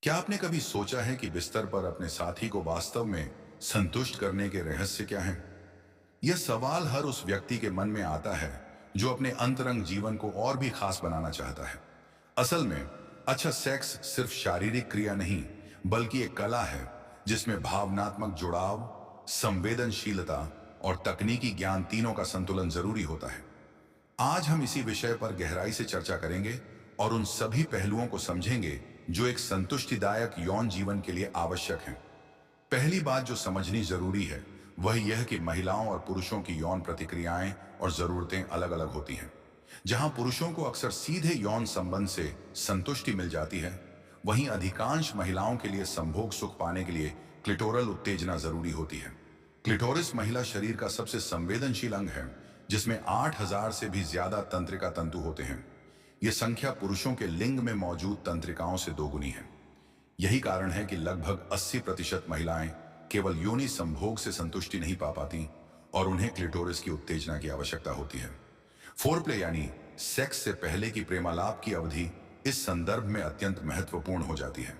क्या आपने कभी सोचा है कि बिस्तर पर अपने साथी को वास्तव में संतुष्ट करने के रहस्य क्या हैं? यह सवाल हर उस व्यक्ति के मन में आता है जो अपने अंतरंग जीवन को और भी खास बनाना चाहता है। असल में अच्छा सेक्स सिर्फ शारीरिक क्रिया नहीं, बल्कि एक कला है जिसमें भावनात्मक जुड़ाव, संवेदनशीलता और तकनीकी ज्ञान तीनों का संतुलन जरूरी होता है। आज हम इसी विषय पर गहराई से चर्चा करेंगे और उन सभी पहलुओं को समझेंगे जो एक संतुष्टिदायक यौन जीवन के लिए आवश्यक हैं। पहली बात जो समझनी जरूरी है वह यह कि महिलाओं और पुरुषों की यौन प्रतिक्रियाएं और जरूरतें अलग अलग होती हैं। जहां पुरुषों को अक्सर सीधे यौन संबंध से संतुष्टि मिल जाती है, वहीं अधिकांश महिलाओं के लिए संभोग सुख पाने के लिए क्लिटोरल उत्तेजना जरूरी होती है। क्लिटोरिस महिला शरीर का सबसे संवेदनशील अंग है, जिसमें 8,000 से भी ज्यादा तंत्रिका तंतु होते हैं। यह संख्या पुरुषों के लिंग में मौजूद तंत्रिकाओं से दोगुनी है। यही कारण है कि लगभग 80% महिलाएं केवल योनि संभोग से संतुष्टि नहीं पा पाती और उन्हें क्लिटोरिस की उत्तेजना की आवश्यकता होती है। फोरप्ले यानी सेक्स से पहले की प्रेमालाप की अवधि इस संदर्भ में अत्यंत महत्वपूर्ण हो जाती है।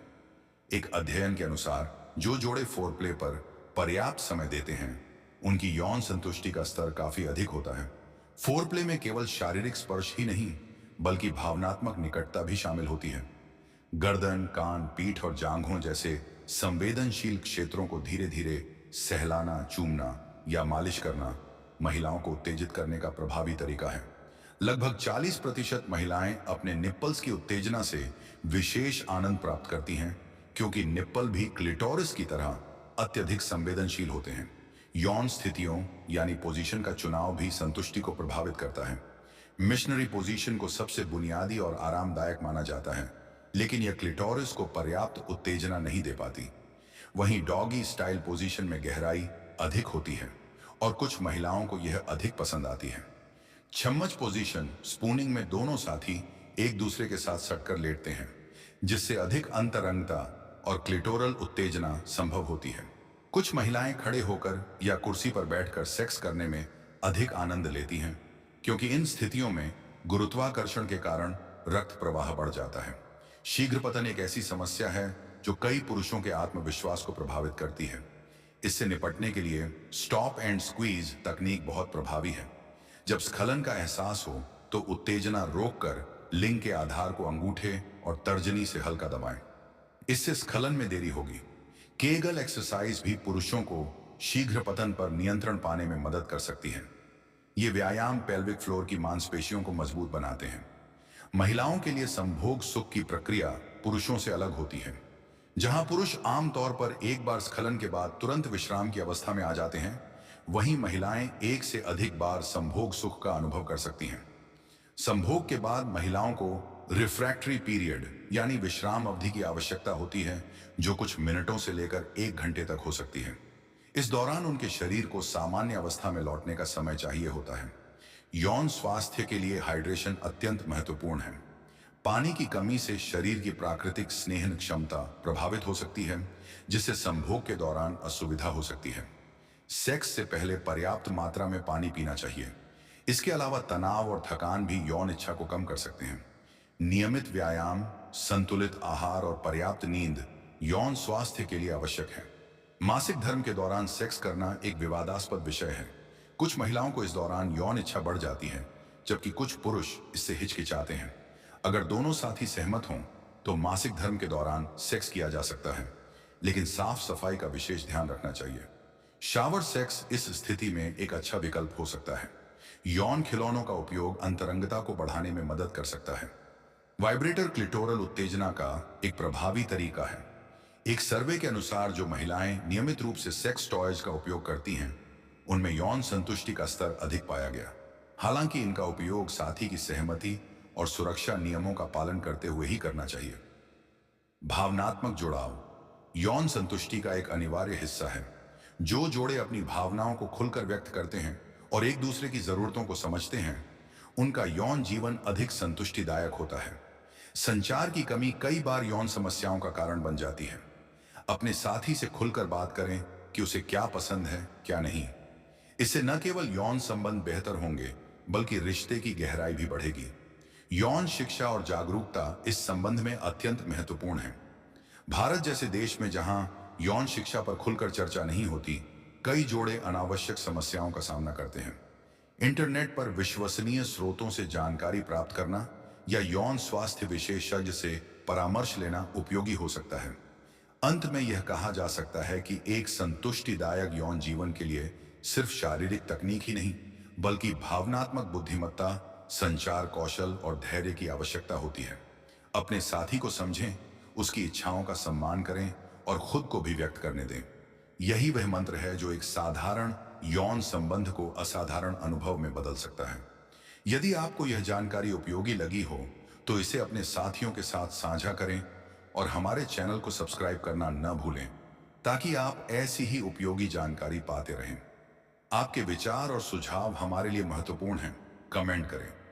एक अध्ययन के अनुसार जो जोड़े फोरप्ले पर पर्याप्त समय देते हैं, उनकी यौन संतुष्टि का स्तर काफी अधिक होता है। फोरप्ले में केवल शारीरिक स्पर्श ही नहीं, बल्कि भावनात्मक निकटता भी शामिल होती है। गर्दन, कान, पीठ और जांघों जैसे संवेदनशील क्षेत्रों को धीरे धीरे सहलाना, चूमना या मालिश करना महिलाओं को उत्तेजित करने का प्रभावी तरीका है। लगभग 40% महिलाएं अपने निप्पल्स की उत्तेजना से विशेष आनंद प्राप्त करती हैं, क्योंकि निप्पल भी क्लिटोरिस की तरह अत्यधिक संवेदनशील होते हैं। यौन स्थितियों यानी पोजीशन का चुनाव भी संतुष्टि को प्रभावित करता है। मिशनरी पोजीशन को सबसे बुनियादी और आरामदायक माना जाता है, लेकिन यह क्लिटोरिस को पर्याप्त उत्तेजना नहीं दे पाती। वहीं डॉगी स्टाइल पोजीशन में गहराई अधिक होती है और कुछ महिलाओं को यह अधिक पसंद आती है। छम्मच पोजीशन स्पूनिंग में दोनों साथी एक दूसरे के साथ सटकर लेटते हैं, जिससे अधिक अंतरंगता और क्लिटोरल उत्तेजना संभव होती है। कुछ महिलाएं खड़े होकर या कुर्सी पर बैठकर सेक्स करने में अधिक आनंद लेती हैं, क्योंकि इन स्थितियों में गुरुत्वाकर्षण के कारण रक्त प्रवाह बढ़ जाता है। शीघ्र पतन एक ऐसी समस्या है जो कई पुरुषों के आत्मविश्वास को प्रभावित करती है। इससे निपटने के लिए स्टॉप एंड स्क्वीज तकनीक बहुत प्रभावी है। जब स्खलन का एहसास हो तो उत्तेजना रोककर लिंग के आधार को अंगूठे और तर्जनी से हल्का दबाएं। इससे स्खलन में देरी होगी। केगल एक्सरसाइज भी पुरुषों को शीघ्र पतन पर नियंत्रण पाने में मदद कर सकती है। ये व्यायाम पेल्विक फ्लोर की मांसपेशियों को मजबूत बनाते हैं। महिलाओं के लिए संभोग सुख की प्रक्रिया पुरुषों से अलग होती है। जहां पुरुष आमतौर पर एक बार स्खलन के बाद तुरंत विश्राम की अवस्था में आ जाते हैं, वहीं महिलाएं एक से अधिक बार संभोग सुख का अनुभव कर सकती हैं। संभोग के बाद महिलाओं को रिफ्रैक्टरी पीरियड यानी विश्राम अवधि की आवश्यकता होती है, जो कुछ मिनटों से लेकर 1 घंटे तक हो सकती है। इस दौरान उनके शरीर को सामान्य अवस्था में लौटने का समय चाहिए होता है। यौन स्वास्थ्य के लिए हाइड्रेशन अत्यंत महत्वपूर्ण है। पानी की कमी से शरीर की प्राकृतिक स्नेहन क्षमता प्रभावित हो सकती है, जिससे संभोग के दौरान असुविधा हो सकती है। सेक्स से पहले पर्याप्त मात्रा में पानी पीना चाहिए। इसके अलावा तनाव और थकान भी यौन इच्छा को कम कर सकते हैं। नियमित व्यायाम, संतुलित आहार और पर्याप्त नींद यौन स्वास्थ्य के लिए आवश्यक है। मासिक धर्म के दौरान सेक्स करना एक विवादास्पद विषय है। कुछ महिलाओं को इस दौरान यौन इच्छा बढ़ जाती है, जबकि कुछ पुरुष इससे हिचकिचाते हैं। अगर दोनों साथी सहमत हों तो मासिक धर्म के दौरान सेक्स किया जा सकता है, लेकिन साफ सफाई का विशेष ध्यान रखना चाहिए। शावर सेक्स इस स्थिति में एक अच्छा विकल्प हो सकता है। यौन खिलौनों का उपयोग अंतरंगता को बढ़ाने में मदद कर सकता है। वाइब्रेटर क्लिटोरल उत्तेजना का एक प्रभावी तरीका है। एक सर्वे के अनुसार जो महिलाएं नियमित रूप से सेक्स टॉयज का उपयोग करती हैं, उनमें यौन संतुष्टि का स्तर अधिक पाया गया। हालांकि इनका उपयोग साथी की सहमति और सुरक्षा नियमों का पालन करते हुए ही करना चाहिए। भावनात्मक जुड़ाव यौन संतुष्टि का एक अनिवार्य हिस्सा है। जो जोड़े अपनी भावनाओं को खुलकर व्यक्त करते हैं और एक दूसरे की जरूरतों को समझते हैं, उनका यौन जीवन अधिक संतुष्टिदायक होता है। संचार की कमी कई बार यौन समस्याओं का कारण बन जाती है। अपने साथी से खुलकर बात करें कि उसे क्या पसंद है, क्या नहीं। इससे न केवल यौन संबंध बेहतर होंगे, बल्कि रिश्ते की गहराई भी बढ़ेगी। यौन शिक्षा और जागरूकता इस संबंध में अत्यंत महत्वपूर्ण है। भारत जैसे देश में जहां यौन शिक्षा पर खुलकर चर्चा नहीं होती, कई जोड़े अनावश्यक समस्याओं का सामना करते हैं। इंटरनेट पर विश्वसनीय स्रोतों से जानकारी प्राप्त करना या यौन स्वास्थ्य विशेषज्ञ से परामर्श लेना उपयोगी हो सकता है। अंत में यह कहा जा सकता है कि एक संतुष्टिदायक यौन जीवन के लिए सिर्फ शारीरिक तकनीक ही नहीं, बल्कि भावनात्मक बुद्धिमत्ता, संचार कौशल और धैर्य की आवश्यकता होती है। अपने साथी को समझें, उसकी इच्छाओं का सम्मान करें और खुद को भी व्यक्त करने दें। यही वह मंत्र है जो एक साधारण यौन संबंध को असाधारण अनुभव में बदल सकता है। यदि आपको यह जानकारी उपयोगी लगी हो, तो इसे अपने साथियों के साथ साझा करें और हमारे चैनल को सब्सक्राइब करना न भूलें, ताकि आप ऐसी ही उपयोगी जानकारी पाते रहें। आपके विचार और सुझाव हमारे लिए महत्वपूर्ण हैं। कमेंट करें।